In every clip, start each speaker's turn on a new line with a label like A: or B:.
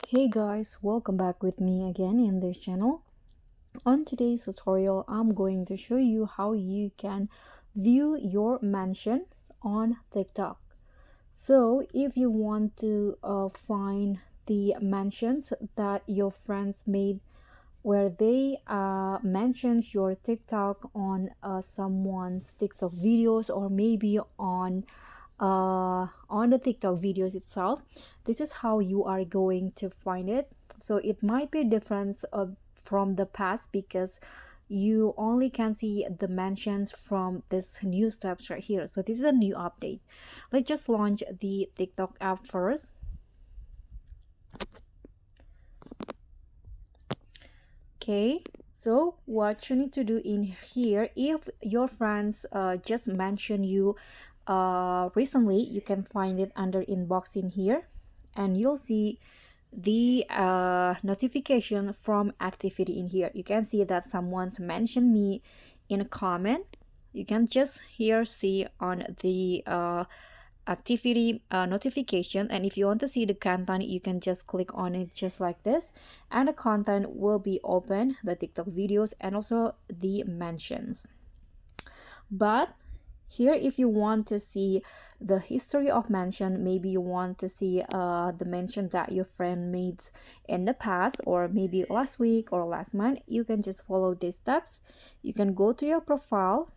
A: Hey guys, welcome back with me again in this channel. On today's tutorial, I'm going to show you how you can view your mentions on TikTok. So if you want to find the mentions that your friends made where they mentions your TikTok on someone's TikTok videos or maybe on the TikTok videos itself, this is how you are going to find it. So it might be a difference from the past because you only can see the mentions from this new steps right here. So this is a new update. Let's just launch the TikTok app first. Okay, so what you need to do in here, if your friends just mention you recently, you can find it under inbox in here, and you'll see the notification from activity in here. You can see that someone's mentioned me in a comment. You can just here see on the activity notification, and if you want to see the content, you can just click on it just like this, and the content will be open, the TikTok videos and also the mentions. But here, if you want to see the history of mention, maybe you want to see the mention that your friend made in the past or maybe last week or last month, you can just follow these steps. You can go to your profile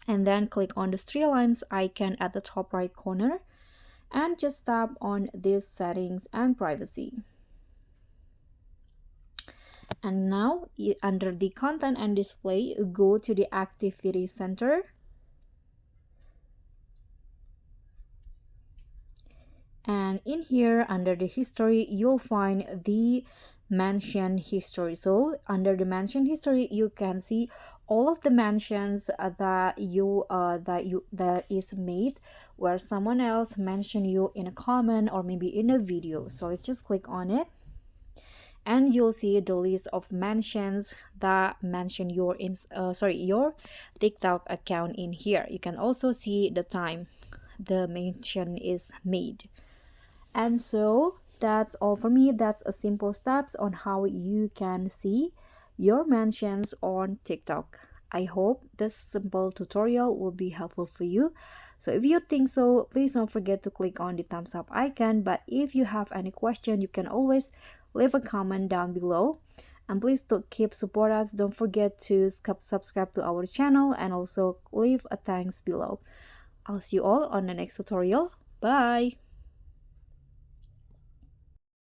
A: and then click on the three lines icon at the top right corner and just tap on this settings and privacy. And now under the content and display, go to the activity center and in here under the history you'll find the mention history. So under the mention history you can see all of the mentions that is made where someone else mentioned you in a comment or maybe in a video. So let's just click on it and you'll see the list of mentions that mention your your TikTok account in here. You can also see the time the mention is made. And so that's all for me. That's a simple steps on how you can see your mentions on TikTok. I hope this simple tutorial will be helpful for you. So if you think so, please don't forget to click on the thumbs up icon. But if you have any question, you can always leave a comment down below. And please to keep support us. Don't forget to subscribe to our channel and also leave a thanks below. I'll see you all on the next tutorial. Bye!